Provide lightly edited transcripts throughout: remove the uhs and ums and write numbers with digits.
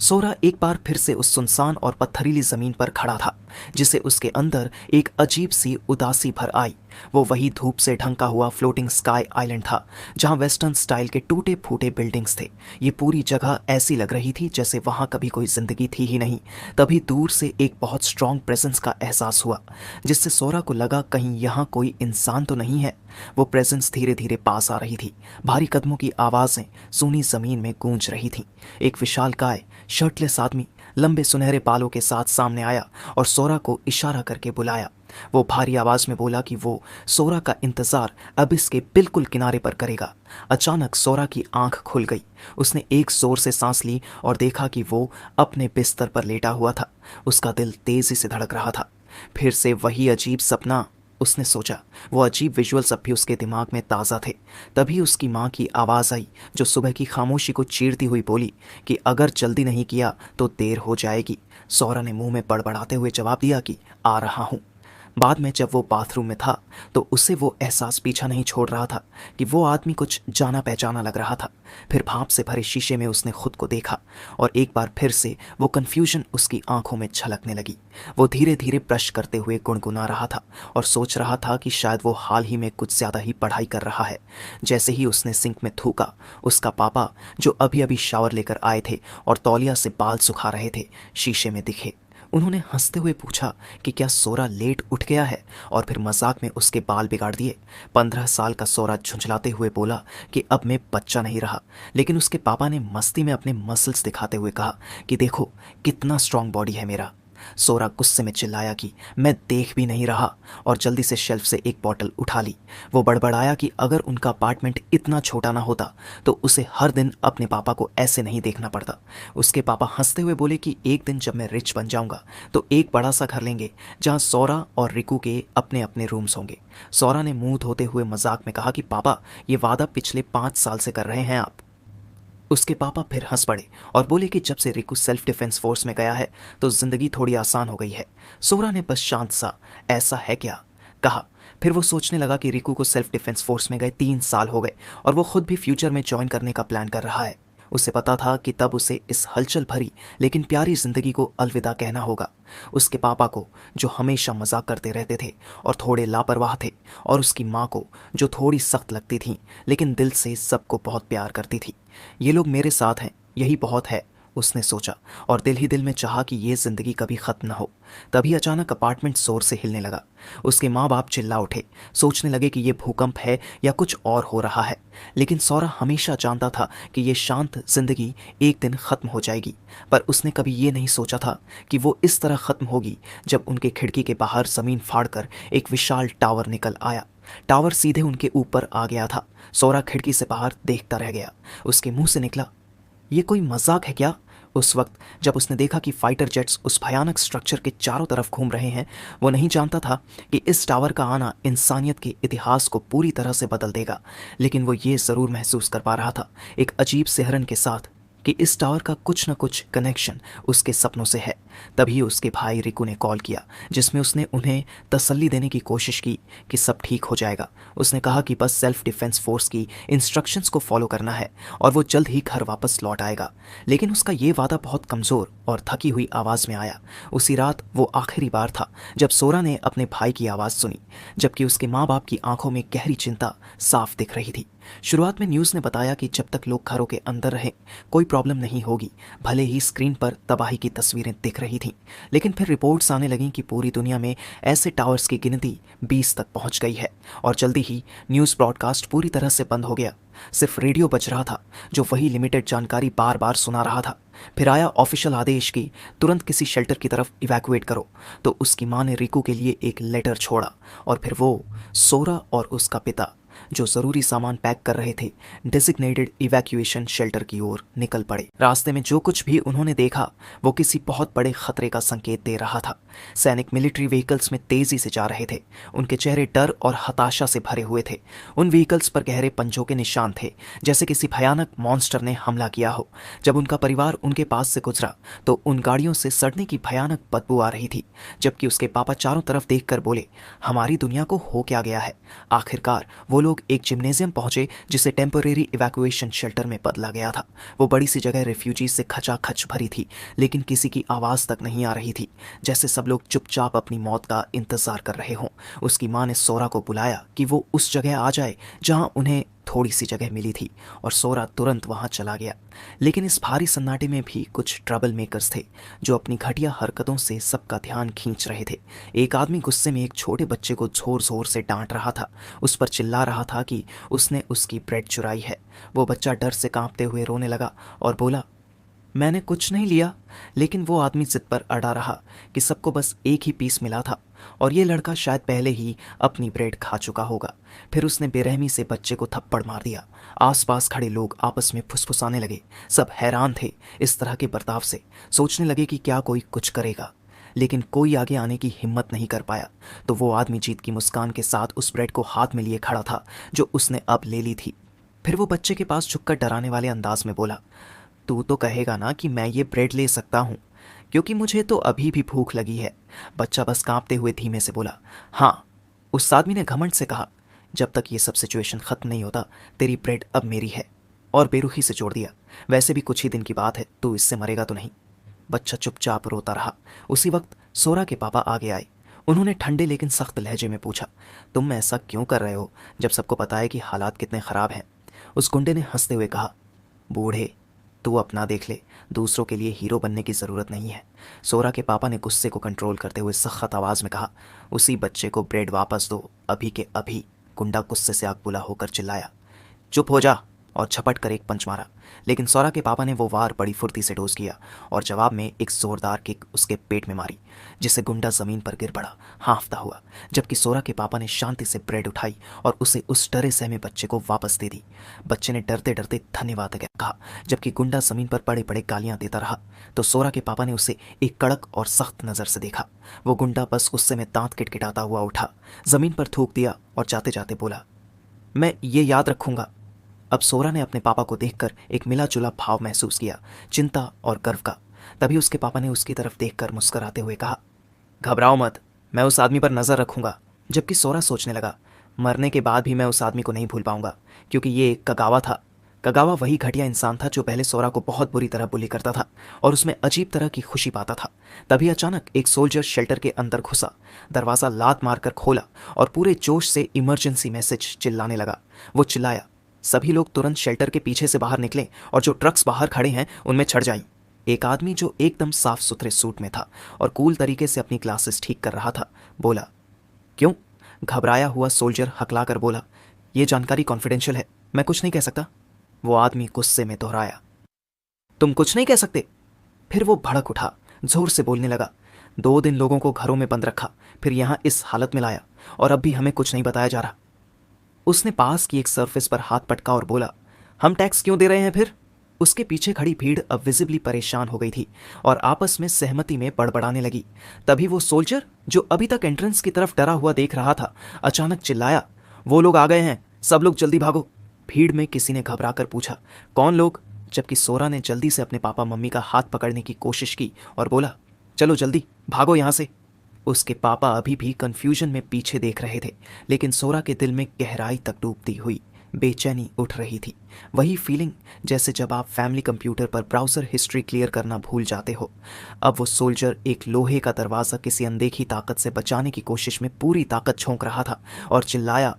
सोरा एक बार फिर से उस सुनसान और पत्थरीली जमीन पर खड़ा था, जिसे उसके अंदर एक अजीब सी उदासी भर आई। वो वही धूप से ढंका हुआ फ्लोटिंग स्काई आइलैंड था, जहां वेस्टर्न स्टाइल के टूटे फूटे बिल्डिंग्स थे। ये पूरी जगह ऐसी लग रही थी जैसे वहां कभी कोई जिंदगी थी ही नहीं। तभी दूर से एक बहुत स्ट्रांग प्रेजेंस का एहसास हुआ, जिससे सोरा को लगा कहीं यहाँ कोई इंसान तो नहीं है। वो प्रेजेंस धीरे धीरे पास आ रही थी। भारी कदमों की आवाजें सूनी जमीन में गूंज रही थीं। एक विशालकाय शर्टलेस आदमी लंबे सुनहरे बालों के साथ सामने आया और सोरा को इशारा करके बुलाया। वो भारी आवाज में बोला कि वो सोरा का इंतजार अब इसके बिल्कुल किनारे पर करेगा। अचानक सोरा की आंख खुल गई। उसने एक जोर से सांस ली और देखा कि वो अपने बिस्तर पर लेटा हुआ था। उसका दिल तेजी से धड़क रहा था। फिर से वही अजीब सपना, उसने सोचा। वो अजीब विजुअल्स अब भी उसके दिमाग में ताज़ा थे। तभी उसकी माँ की आवाज़ आई, जो सुबह की खामोशी को चीरती हुई बोली कि अगर जल्दी नहीं किया तो देर हो जाएगी। सौरा ने मुंह में बड़बड़ाते हुए जवाब दिया कि आ रहा हूँ। बाद में जब वो बाथरूम में था तो उसे वो एहसास पीछा नहीं छोड़ रहा था कि वो आदमी कुछ जाना पहचाना लग रहा था। फिर भाप से भरे शीशे में उसने खुद को देखा और एक बार फिर से वो कन्फ्यूजन उसकी आंखों में छलकने लगी। वो धीरे धीरे ब्रश करते हुए गुनगुना रहा था और सोच रहा था कि शायद वो हाल ही में कुछ ज़्यादा ही पढ़ाई कर रहा है। जैसे ही उसने सिंक में थूका, उसका पापा, जो अभी अभी शावर लेकर आए थे और तौलिया से बाल सुखा रहे थे, शीशे में दिखे। उन्होंने हंसते हुए पूछा कि क्या सोरा लेट उठ गया है, और फिर मजाक में उसके बाल बिगाड़ दिए। 15 साल का सोरा झुंझलाते हुए बोला कि अब मैं बच्चा नहीं रहा। लेकिन उसके पापा ने मस्ती में अपने मसल्स दिखाते हुए कहा कि देखो कितना स्ट्रांग बॉडी है मेरा। सोरा गुस्से में चिल्लाया कि मैं देख भी नहीं रहा, और जल्दी से शेल्फ से एक बॉटल उठा ली। वो बड़बड़ाया कि अगर उनका अपार्टमेंट इतना छोटा ना होता तो उसे हर दिन अपने पापा को ऐसे नहीं देखना पड़ता। उसके पापा हंसते हुए बोले कि एक दिन जब मैं रिच बन जाऊंगा तो एक बड़ा सा घर लेंगे जहां सोरा और रिकू के अपने अपने रूम्स होंगे। सोरा ने मुंह धोते हुए मजाक में कहा कि पापा, ये वादा पिछले 5 साल से कर रहे हैं आप। उसके पापा फिर हंस पड़े और बोले कि जब से रिकू सेल्फ डिफेंस फोर्स में गया है तो जिंदगी थोड़ी आसान हो गई है। सोरा ने बस शांत सा ऐसा है क्या कहा। फिर वो सोचने लगा कि रिकू को सेल्फ डिफेंस फोर्स में गए 3 साल हो गए और वो खुद भी फ्यूचर में ज्वाइन करने का प्लान कर रहा है। उसे पता था कि तब उसे इस हलचल भरी लेकिन प्यारी जिंदगी को अलविदा कहना होगा। उसके पापा को, जो हमेशा मजाक करते रहते थे और थोड़े लापरवाह थे, और उसकी माँ को, जो थोड़ी सख्त लगती थी लेकिन दिल से सबको बहुत प्यार करती थी। ये लोग मेरे साथ हैं, यही बहुत है, उसने सोचा, और दिल ही दिल में चाहा कि ये जिंदगी कभी खत्म न हो। तभी अचानक अपार्टमेंट जोर से हिलने लगा। उसके माँ बाप चिल्ला उठे, सोचने लगे कि ये भूकंप है या कुछ और हो रहा है। लेकिन सौरा हमेशा जानता था कि ये शांत जिंदगी एक दिन खत्म हो जाएगी, पर उसने कभी ये नहीं सोचा था कि वो इस तरह खत्म होगी जब उनके खिड़की के बाहर जमीन फाड़कर एक विशाल टावर निकल आया। टावर सीधे उनके ऊपर आ गया था। सौरा खिड़की से बाहर देखता रह गया। उसके मुंह से निकला, ये कोई मजाक है क्या? उस वक्त जब उसने देखा कि फाइटर जेट्स उस भयानक स्ट्रक्चर के चारों तरफ घूम रहे हैं, वो नहीं जानता था कि इस टावर का आना इंसानियत के इतिहास को पूरी तरह से बदल देगा। लेकिन वो ये ज़रूर महसूस कर पा रहा था, एक अजीब सिहरन के साथ, कि इस टावर का कुछ न कुछ कनेक्शन उसके सपनों से है। तभी उसके भाई रिकू ने कॉल किया, जिसमें उसने उन्हें तसल्ली देने की कोशिश की कि सब ठीक हो जाएगा। उसने कहा कि बस सेल्फ डिफेंस फोर्स की इंस्ट्रक्शंस को फॉलो करना है और वो जल्द ही घर वापस लौट आएगा। लेकिन उसका ये वादा बहुत कमज़ोर और थकी हुई आवाज़ में आया। उसी रात वो आखिरी बार था जब सोरा ने अपने भाई की आवाज़ सुनी, जबकि उसके माँ बाप की आंखों में गहरी चिंता साफ दिख रही थी। शुरुआत में न्यूज़ ने बताया कि जब तक लोग घरों के अंदर रहें कोई प्रॉब्लम नहीं होगी, भले ही स्क्रीन पर तबाही की तस्वीरें दिख रही थीं। लेकिन फिर रिपोर्ट्स आने लगीं कि पूरी दुनिया में ऐसे टावर्स की गिनती 20 तक पहुंच गई है, और जल्दी ही न्यूज़ ब्रॉडकास्ट पूरी तरह से बंद हो गया। सिर्फ रेडियो बज रहा था, जो वही लिमिटेड जानकारी बार बार सुना रहा था। फिर आया ऑफिशियल आदेश कि तुरंत किसी शेल्टर की तरफ इवैक्यूएट करो। तो उसकी माँ ने रिकू के लिए एक लेटर छोड़ा, और फिर वो, सोरा और उसका पिता, जो जरूरी सामान पैक कर रहे थे, डेजिग्नेटेड इवैक्यूएशन शेल्टर की ओर निकल पड़े। रास्ते में जो कुछ भी उन्होंने देखा वो किसी बहुत बड़े खतरे का संकेत दे रहा था। सैनिक मिलिट्री व्हीकल्स में तेजी से जा रहे थे। उनके चेहरे डर और हताशा से भरे हुए थे। उन व्हीकल्स पर गहरे पंजों के निशान थे, जैसे किसी भयानक मॉन्स्टर ने हमला किया हो। जब उनका परिवार उनके पास से गुजरा तो उन गाड़ियों से सड़ने की भयानक बदबू आ रही थी। जबकि उसके पापा चारों तरफ देखकर बोले, हमारी दुनिया को हो क्या गया है? आखिरकार वो लोग एक जिम्नेजियम पहुंचे जिसे टेम्परेरी इवैक्यूएशन शेल्टर में बदला गया था। वो बड़ी सी जगह रेफ्यूजी से खचाखच भरी थी, लेकिन किसी की आवाज़ तक नहीं आ रही थी, जैसे सब लोग चुपचाप अपनी मौत का इंतज़ार कर रहे हों। उसकी माँ ने सोरा को बुलाया कि वो उस जगह आ जाए जहाँ उन्हें थोड़ी सी जगह मिली थी, और सोरा तुरंत वहाँ चला गया। लेकिन इस भारी सन्नाटे में भी कुछ ट्रबल मेकर्स थे जो अपनी घटिया हरकतों से सबका ध्यान खींच रहे थे। एक आदमी गुस्से में एक छोटे बच्चे को जोर जोर से डांट रहा था, उस पर चिल्ला रहा था कि उसने उसकी ब्रेड चुराई है। वो बच्चा डर से कांपते हुए रोने लगा और बोला, मैंने कुछ नहीं लिया। लेकिन वो आदमी जिद पर अड़ा रहा कि सबको बस एक ही पीस मिला था और ये लड़का शायद पहले ही अपनी ब्रेड खा चुका होगा। फिर उसने बेरहमी से बच्चे को थप्पड़ मार दिया। आसपास खड़े लोग आपस में फुसफुसाने लगे। सब हैरान थे इस तरह के बर्ताव से, सोचने लगे कि क्या कोई कुछ करेगा, लेकिन कोई आगे आने की हिम्मत नहीं कर पाया। तो वो आदमी जीत की मुस्कान के साथ उस ब्रेड को हाथ में लिए खड़ा था जो उसने अब ले ली थी। फिर वो बच्चे के पास झुककर डराने वाले अंदाज में बोला, तू तो कहेगा ना कि मैं ये ब्रेड ले सकता हूँ, क्योंकि मुझे तो अभी भी भूख लगी है। बच्चा बस कांपते हुए धीमे से बोला, हाँ। उस आदमी ने घमंड से कहा, जब तक ये सब सिचुएशन ख़त्म नहीं होता तेरी ब्रेड अब मेरी है। और बेरुखी से जोड़ दिया, वैसे भी कुछ ही दिन की बात है, तू इससे मरेगा तो नहीं। बच्चा चुपचाप रोता रहा। उसी वक्त सोरा के पापा आगे आए। उन्होंने ठंडे लेकिन सख्त लहजे में पूछा, तुम ऐसा क्यों कर रहे हो जब सबको पता है कि हालात कितने ख़राब हैं। उस गुंडे ने हंसते हुए कहा, बूढ़े, तू अपना देख ले, दूसरों के लिए हीरो बनने की ज़रूरत नहीं है। सोरा के पापा ने गुस्से को कंट्रोल करते हुए सख्त आवाज़ में कहा, उसी बच्चे को ब्रेड वापस दो, अभी के अभी। गुंडा गुस्से से आग बुला होकर चिल्लाया, चुप हो जा, और झपट कर एक पंच मारा। लेकिन सोरा के पापा ने वो वार बड़ी फुर्ती से डोज किया और जवाब में एक जोरदार किक उसके पेट में मारी, जिससे गुंडा ज़मीन पर गिर पड़ा हाँफता हुआ। जबकि सोरा के पापा ने शांति से ब्रेड उठाई और उसे उस डरे सहमे बच्चे को वापस दे दी। बच्चे ने डरते डरते धन्यवाद कहा, जबकि गुंडा ज़मीन पर बड़े बड़े गालियाँ देता रहा। तो सोरा के पापा ने उसे एक कड़क और सख्त नज़र से देखा। वो गुंडा बस गुस्से में दांत किटकिटाता हुआ उठा, ज़मीन पर थूक दिया और जाते जाते बोला, मैं ये याद रखूँगा। अब सोरा ने अपने पापा को देखकर एक मिला जुला भाव महसूस किया, चिंता और गर्व का। तभी उसके पापा ने उसकी तरफ देखकर मुस्कुराते हुए कहा, घबराओ मत, मैं उस आदमी पर नज़र रखूंगा। जबकि सोरा सोचने लगा, मरने के बाद भी मैं उस आदमी को नहीं भूल पाऊंगा, क्योंकि ये एक कगावा था। कगावा वही घटिया इंसान था जो पहले सोरा को बहुत बुरी तरह बुली करता था और उसमें अजीब तरह की खुशी पाता था। तभी अचानक एक सोल्जर शेल्टर के अंदर घुसा, दरवाज़ा लात मारकर खोला और पूरे जोश से इमरजेंसी मैसेज चिल्लाने लगा। वो चिल्लाया, सभी लोग तुरंत शेल्टर के पीछे से बाहर निकले और जो ट्रक्स बाहर खड़े हैं उनमें चढ़ जाएं। एक आदमी जो एकदम साफ सुथरे सूट में था और कूल तरीके से अपनी ग्लासेस ठीक कर रहा था बोला, क्यों? घबराया हुआ सोल्जर हकला कर बोला, ये जानकारी कॉन्फिडेंशियल है, मैं कुछ नहीं कह सकता। वो आदमी गुस्से में दोहराया, तुम कुछ नहीं कह सकते? फिर वो भड़क उठा, जोर से बोलने लगा, 2 दिन लोगों को घरों में बंद रखा, फिर यहाँ इस हालत में लाया और अब भी हमें कुछ नहीं बताया जा रहा। उसने पास की एक सरफेस पर हाथ पटका और बोला, हम टैक्स क्यों दे रहे हैं फिर? उसके पीछे खड़ी भीड़ अब विजिबली परेशान हो गई थी और आपस में सहमति में बड़बड़ाने लगी। तभी वो सोल्जर जो अभी तक एंट्रेंस की तरफ डरा हुआ देख रहा था अचानक चिल्लाया, वो लोग आ गए हैं, सब लोग जल्दी भागो। भीड़ में किसी ने घबरा कर पूछा, कौन लोग? जबकि सोरा ने जल्दी से अपने पापा मम्मी का हाथ पकड़ने की कोशिश की और बोला, चलो जल्दी भागो यहाँ से। उसके पापा अभी भी कंफ्यूजन में पीछे देख रहे थे, लेकिन सोरा के दिल में गहराई तक डूबती हुई बेचैनी उठ रही थी। वही फीलिंग जैसे जब आप फैमिली कंप्यूटर पर ब्राउज़र हिस्ट्री क्लियर करना भूल जाते हो। अब वो सोल्जर एक लोहे का दरवाज़ा किसी अनदेखी ताकत से बचाने की कोशिश में पूरी ताकत झोंक रहा था और चिल्लाया,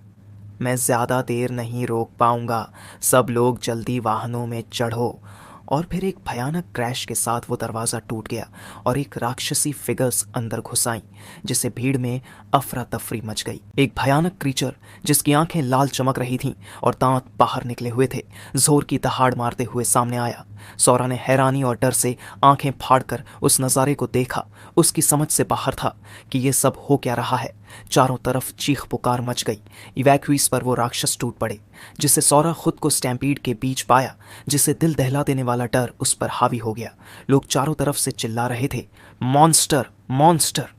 मैं ज़्यादा देर नहीं रोक पाऊंगा, सब लोग जल्दी वाहनों में चढ़ो। और फिर एक भयानक क्रैश के साथ वो दरवाज़ा टूट गया और एक राक्षसी फिगर्स अंदर घुस आईं, जिससे भीड़ में अफरा तफरी मच गई। एक भयानक क्रीचर जिसकी आंखें लाल चमक रही थीं और दांत बाहर निकले हुए थे, जोर की दहाड़ मारते हुए सामने आया। सोरा ने हैरानी और डर से आंखें फाड़कर उस नज़ारे को देखा। उसकी समझ से बाहर था कि ये सब हो क्या रहा है। चारों तरफ चीख पुकार मच गई। इवैक्यूईज पर वो राक्षस टूट पड़े, जिससे सोरा खुद को स्टैम्पीड के बीच पाया, जिससे दिल दहला देने वाला डर उस पर हावी हो गया। लोग चारों तरफ से चिल्ला रहे थे, मॉन्स्टर मॉन्स्टर।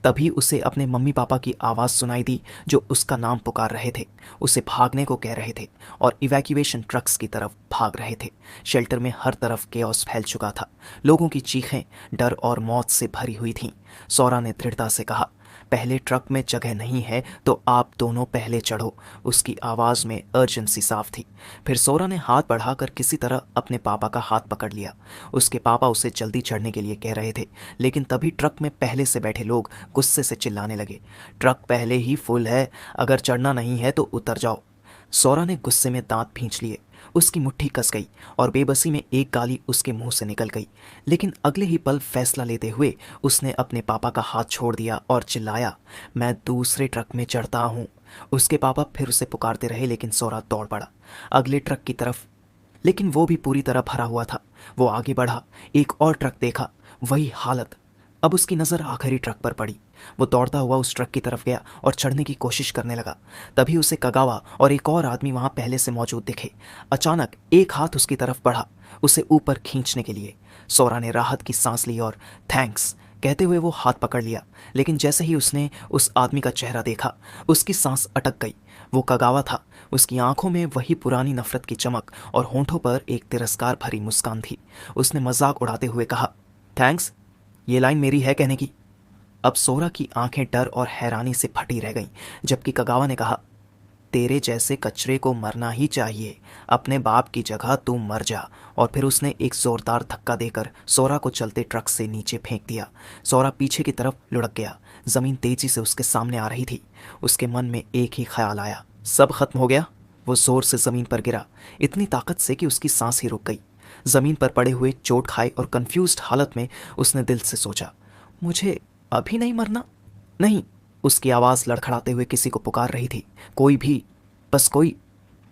तभी उसे अपने मम्मी पापा की आवाज़ सुनाई दी जो उसका नाम पुकार रहे थे, उसे भागने को कह रहे थे और इवैक्यूएशन ट्रक्स की तरफ भाग रहे थे। शेल्टर में हर तरफ केओस फैल चुका था। लोगों की चीखें डर और मौत से भरी हुई थीं। सोरा ने दृढ़ता से कहा, पहले ट्रक में जगह नहीं है तो आप दोनों पहले चढ़ो। उसकी आवाज़ में अर्जेंसी साफ थी। फिर सोरा ने हाथ बढ़ाकर किसी तरह अपने पापा का हाथ पकड़ लिया। उसके पापा उसे जल्दी चढ़ने के लिए कह रहे थे, लेकिन तभी ट्रक में पहले से बैठे लोग गुस्से से चिल्लाने लगे, ट्रक पहले ही फुल है, अगर चढ़ना नहीं है तो उतर जाओ। सोरा ने गुस्से में दांत भींच लिए। उसकी मुट्ठी कस गई और बेबसी में एक गाली उसके मुंह से निकल गई। लेकिन अगले ही पल फैसला लेते हुए उसने अपने पापा का हाथ छोड़ दिया और चिल्लाया, मैं दूसरे ट्रक में चढ़ता हूँ। उसके पापा फिर उसे पुकारते रहे, लेकिन सोरा दौड़ पड़ा अगले ट्रक की तरफ, लेकिन वो भी पूरी तरह भरा हुआ था। वो आगे बढ़ा, एक और ट्रक देखा, वही हालत। अब उसकी नज़र आखिरी ट्रक पर पड़ी। वो दौड़ता हुआ उस ट्रक की तरफ गया और चढ़ने की कोशिश करने लगा। तभी उसे कगावा और एक और आदमी वहां पहले से मौजूद दिखे। अचानक एक हाथ उसकी तरफ बढ़ा, उसे ऊपर खींचने के लिए। सोरा ने राहत की सांस ली और थैंक्स कहते हुए वो हाथ पकड़ लिया। लेकिन जैसे ही उसने उस आदमी का चेहरा देखा, उसकी सांस अटक गई। वो कगावा था। उसकी आंखों में वही पुरानी नफरत की चमक और होंठों पर एक तिरस्कार भरी मुस्कान थी। उसने मजाक उड़ाते हुए कहा, थैंक्स, ये लाइन मेरी है कहने की। अब सोरा की आंखें डर और हैरानी से फटी रह गईं, जबकि कगावा ने कहा, तेरे जैसे कचरे को मरना ही चाहिए, अपने बाप की जगह तू मर जा। और फिर उसने एक जोरदार धक्का देकर सोरा को चलते ट्रक से नीचे फेंक दिया। सोरा पीछे की तरफ लुढ़क गया। जमीन तेजी से उसके सामने आ रही थी। उसके मन में एक ही ख्याल आया, सब खत्म हो गया। वो जोर से जमीन पर गिरा, इतनी ताकत से कि उसकी सांस ही रुक गई। जमीन पर पड़े हुए चोट खाए और कंफ्यूज्ड हालत में उसने दिल से सोचा, मुझे अभी नहीं मरना? नहीं। उसकी आवाज़ लड़खड़ाते हुए किसी को पुकार रही थी, कोई भी, बस कोई,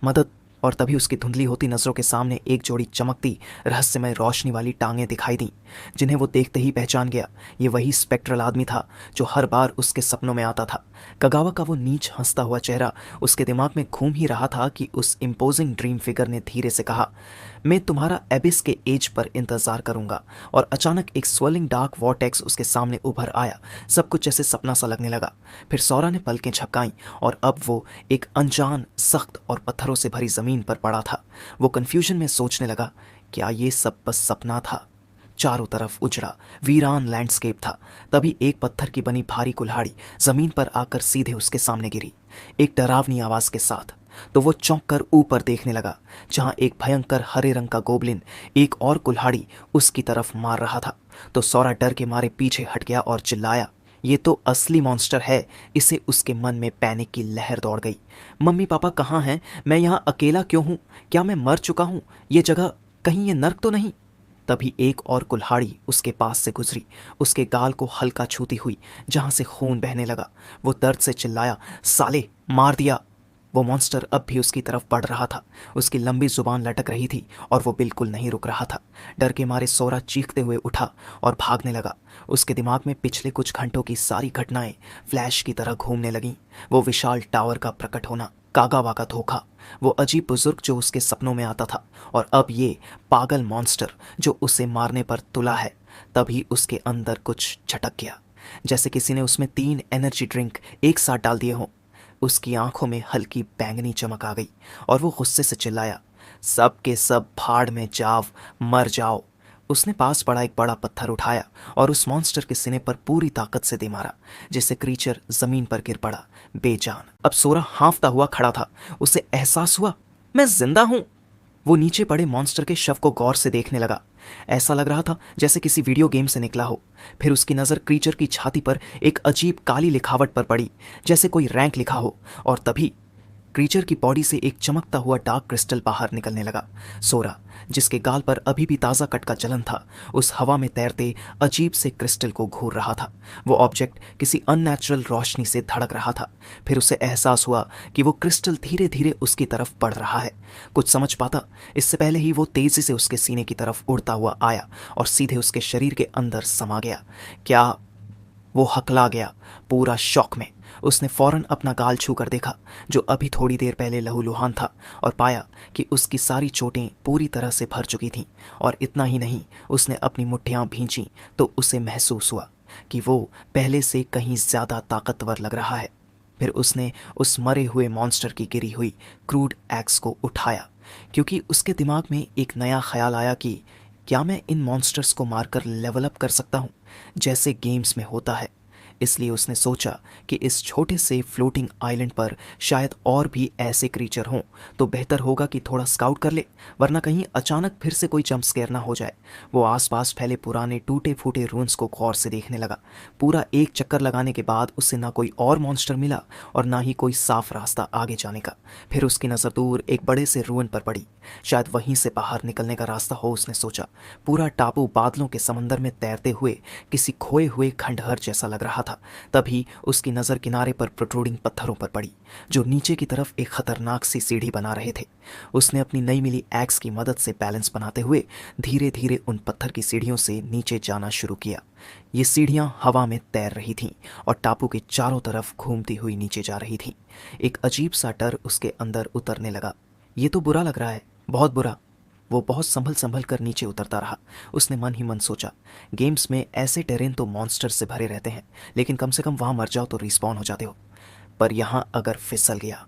मदद। और तभी उसकी धुंधली होती नज़रों के सामने एक जोड़ी चमकती रहस्यमय रोशनी वाली टांगें दिखाई दी, जिन्हें वो देखते ही पहचान गया। ये वही स्पेक्ट्रल आदमी था जो हर बार उसके सपनों में आता था। कगावा का वो नीच हंसता हुआ चेहरा उसके दिमाग में घूम ही रहा था कि उस इम्पोजिंग ड्रीम फिगर ने धीरे से कहा, मैं तुम्हारा एबिस के एज पर इंतजार करूंगा। और अचानक एक स्वेलिंग डार्क वॉर्टेक्स उसके सामने उभर आया। सब कुछ जैसे सपना सा लगने लगा। फिर सोरा ने पलकें झपकाईं और अब वो एक अनजान, सख्त और पत्थरों से भरी जमीन पर पड़ा था। वो कंफ्यूजन में सोचने लगा, क्या ये सब बस सपना था? चारों तरफ उजड़ा वीरान लैंडस्केप था। तभी एक पत्थर की बनी भारी कुल्हाड़ी जमीन पर आकर सीधे उसके सामने गिरी, एक डरावनी आवाज के साथ। तो वो चौंक कर ऊपर देखने लगा, जहां एक भयंकर हरे रंग का गोबलिन एक और कुल्हाड़ी उसकी तरफ मार रहा था। तो सोरा डर के मारे पीछे हट गया और चिल्लाया, ये तो असली मॉन्स्टर है। इसे उसके मन में पैनिक की लहर दौड़ गई। मम्मी पापा कहाँ हैं? मैं यहाँ अकेला क्यों हूँ? क्या मैं मर चुका हूँ? ये जगह कहीं ये नर्क तो नहीं? तभी एक और कुल्हाड़ी उसके पास से गुजरी, उसके गाल को हल्का छूती हुई, जहां से खून बहने लगा। वो दर्द से चिल्लाया, साले, मार दिया। वो मॉन्स्टर अब भी उसकी तरफ बढ़ रहा था। उसकी लंबी जुबान लटक रही थी और वो बिल्कुल नहीं रुक रहा था। डर के मारे सोरा चीखते हुए उठा और भागने लगा। उसके दिमाग में पिछले कुछ घंटों की सारी घटनाएं फ्लैश की तरह घूमने लगीं। वो विशाल टावर का प्रकट होना, कागावा का धोखा, वो अजीब बुजुर्ग जो उसके सपनों में आता था, और अब ये पागल मॉन्स्टर जो उसे मारने पर तुला है। तभी उसके अंदर कुछ झटक गया, जैसे किसी ने उसमें 3 एनर्जी ड्रिंक एक साथ डाल दिए हों। उसकी आंखों में हल्की बैंगनी चमक आ गई और वो गुस्से से चिल्लाया, सब के सब भाड़ में जाओ, मर जाओ। उसने पास पड़ा एक बड़ा पत्थर उठाया और उस मॉन्स्टर के सीने पर पूरी ताकत से दे मारा, जिससे क्रीचर जमीन पर गिर पड़ा बेजान। अब सोरा हांफता हुआ खड़ा था। उसे एहसास हुआ, मैं जिंदा हूं। वो नीचे पड़े मॉन्स्टर के शव को गौर से देखने लगा। ऐसा लग रहा था जैसे किसी वीडियो गेम से निकला हो। फिर उसकी नज़र क्रीचर की छाती पर एक अजीब काली लिखावट पर पड़ी, जैसे कोई रैंक लिखा हो। और तभी क्रीचर की बॉडी से एक चमकता हुआ डार्क क्रिस्टल बाहर निकलने लगा। सोरा, जिसके गाल पर अभी भी ताज़ा कट का जलन था, उस हवा में तैरते अजीब से क्रिस्टल को घूर रहा था। वो ऑब्जेक्ट किसी अननेचुरल रोशनी से धड़क रहा था। फिर उसे एहसास हुआ कि वो क्रिस्टल धीरे धीरे उसकी तरफ बढ़ रहा है। कुछ समझ पाता इससे पहले ही वो तेजी से उसके सीने की तरफ उड़ता हुआ आया और सीधे उसके शरीर के अंदर समा गया। क्या? वो हकला गया, पूरा शॉक में। उसने फौरन अपना गाल छू कर देखा, जो अभी थोड़ी देर पहले लहूलुहान था, और पाया कि उसकी सारी चोटें पूरी तरह से भर चुकी थीं। और इतना ही नहीं, उसने अपनी मुट्ठियां भींची तो उसे महसूस हुआ कि वो पहले से कहीं ज़्यादा ताकतवर लग रहा है। फिर उसने उस मरे हुए मॉन्स्टर की गिरी हुई क्रूड एक्स को उठाया, क्योंकि उसके दिमाग में एक नया ख्याल आया कि क्या मैं इन मॉन्स्टर्स को मारकर लेवल अप कर सकता हूँ, जैसे गेम्स में होता है। इसलिए उसने सोचा कि इस छोटे से फ्लोटिंग आइलैंड पर शायद और भी ऐसे क्रीचर हों, तो बेहतर होगा कि थोड़ा स्काउट कर ले, वरना कहीं अचानक फिर से कोई जंप स्केयर ना हो जाए। वो आसपास फैले पुराने टूटे फूटे रून्स को गौर से देखने लगा। पूरा एक चक्कर लगाने के बाद उसे ना कोई और मॉन्स्टर मिला और ना ही कोई साफ रास्ता आगे जाने का। फिर उसकी नज़र दूर एक बड़े से रूइन पर पड़ी। शायद वहीं से बाहर निकलने का रास्ता हो, उसने सोचा। पूरा टापू बादलों के समंदर में तैरते हुए किसी खोए हुए खंडहर जैसा लग रहा था। तभी उसकी नज़र किनारे पर प्रोट्रूडिंग पत्थरों पर पड़ी, जो नीचे की तरफ एक खतरनाक सी सीढ़ी बना रहे थे। उसने अपनी नई मिली एक्स की मदद से बैलेंस बनाते हुए धीरे धीरे उन पत्थर की सीढ़ियों से नीचे जाना शुरू किया। ये सीढ़ियां हवा में तैर रही थीं और टापू के चारों तरफ घूमती हुई नीचे जा रही थीं। एक अजीब सा डर उसके अंदर उतरने लगा। ये तो बुरा लग रहा है, बहुत बुरा। वो बहुत संभल संभल कर नीचे उतरता रहा। उसने मन ही मन सोचा, गेम्स में ऐसे टेरेन तो मॉन्स्टर से भरे रहते हैं, लेकिन कम से कम वहां मर जाओ तो रिस्पॉन हो जाते हो, पर यहां अगर फिसल गया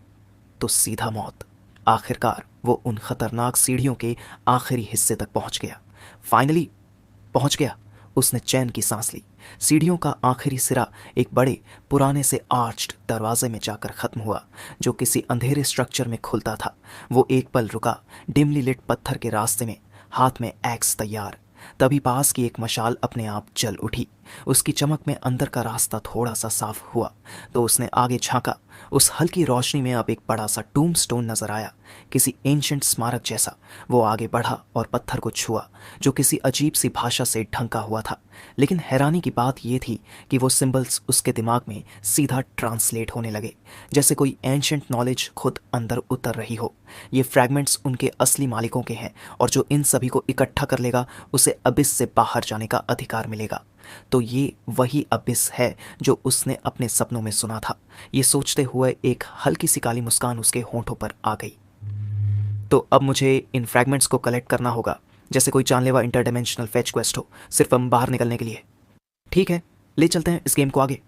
तो सीधा मौत। आखिरकार वो उन खतरनाक सीढ़ियों के आखिरी हिस्से तक पहुंच गया। फाइनली पहुंच गया। उसने चैन की सांस ली। सीढ़ियों का आखिरी सिरा एक बड़े पुराने से आर्च्ड दरवाजे में जाकर खत्म हुआ, जो किसी अंधेरे स्ट्रक्चर में खुलता था। वो एक पल रुका, डिमली लिट पत्थर के रास्ते में, हाथ में एक्स तैयार। तभी पास की एक मशाल अपने आप जल उठी। उसकी चमक में अंदर का रास्ता थोड़ा सा साफ हुआ तो उसने आगे झांका। उस हल्की रोशनी में अब एक बड़ा सा टूम्बस्टोन नजर आया, किसी एंशंट स्मारक जैसा। वो आगे बढ़ा और पत्थर को छुआ, जो किसी अजीब सी भाषा से ढंका हुआ था। लेकिन हैरानी की बात यह थी कि वो सिंबल्स उसके दिमाग में सीधा ट्रांसलेट होने लगे, जैसे कोई एंशंट नॉलेज खुद अंदर उतर रही हो। ये फ्रैगमेंट्स उनके असली मालिकों के हैं और जो इन सभी को इकट्ठा कर लेगा उसे अबिस से बाहर जाने का अधिकार मिलेगा। तो ये वही अबिस है जो उसने अपने सपनों में सुना था। ये सोचते हुए एक हल्की सी काली मुस्कान उसके होंठों पर आ गई। तो अब मुझे इन फ्रैगमेंट्स को कलेक्ट करना होगा, जैसे कोई जानलेवा इंटरडिमेंशनल फेच क्वेस्ट हो, सिर्फ हम बाहर निकलने के लिए। ठीक है, ले चलते हैं इस गेम को आगे।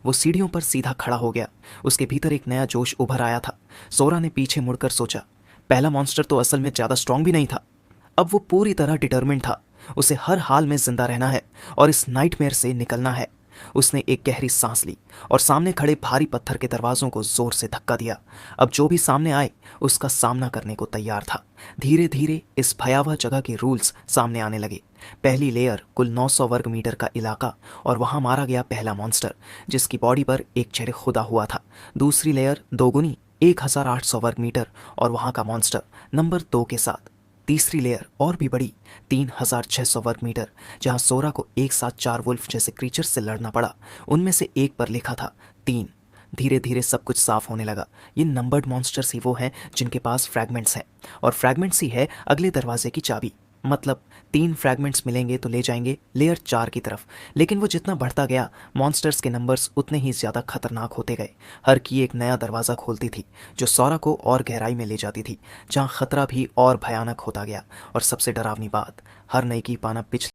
वो सीढ़ियों पर सीधा खड़ा हो गया। उसके भीतर एक नया जोश उभर आया था। सोरा ने पीछे मुड़कर सोचा, पहला मॉन्स्टर तो असल में ज़्यादा स्ट्रांग भी नहीं था। अब वो पूरी तरह डिटर्मिन्ड था। उसे हर हाल में जिंदा रहना है और इस नाइटमेयर से निकलना है। उसने एक गहरी सांस ली और सामने खड़े भारी पत्थर के दरवाजों को जोर से धक्का दिया। अब जो भी सामने आए उसका सामना करने को तैयार था। धीरे धीरे इस भयावह जगह के रूल्स सामने आने लगे। पहली लेयर कुल 900 वर्ग मीटर का इलाका और वहां मारा गया पहला मॉन्स्टर, जिसकी बॉडी पर एक चेहरे खुदा हुआ था। दूसरी लेयर दोगुनी 1800 वर्ग मीटर और वहां का मॉन्स्टर नंबर 2 के साथ। तीसरी लेयर और भी बड़ी 3600 वर्ग मीटर, जहां सोरा को एक साथ 4 वुल्फ जैसे क्रीचर से लड़ना पड़ा। उनमें से एक पर लिखा था 3। धीरे धीरे सब कुछ साफ होने लगा। ये नंबर्ड मॉन्स्टर्स ही वो हैं जिनके पास फ्रैगमेंट्स हैं, और फ्रैगमेंट्स ही है अगले दरवाजे की चाबी। मतलब 3 फ्रैगमेंट्स मिलेंगे तो ले जाएंगे लेयर 4 की तरफ। लेकिन वो जितना बढ़ता गया, मॉन्स्टर्स के नंबर्स उतने ही ज़्यादा खतरनाक होते गए। हर की एक नया दरवाज़ा खोलती थी, जो सोरा को और गहराई में ले जाती थी, जहाँ खतरा भी और भयानक होता गया। और सबसे डरावनी बात, हर नई की पाना पिछले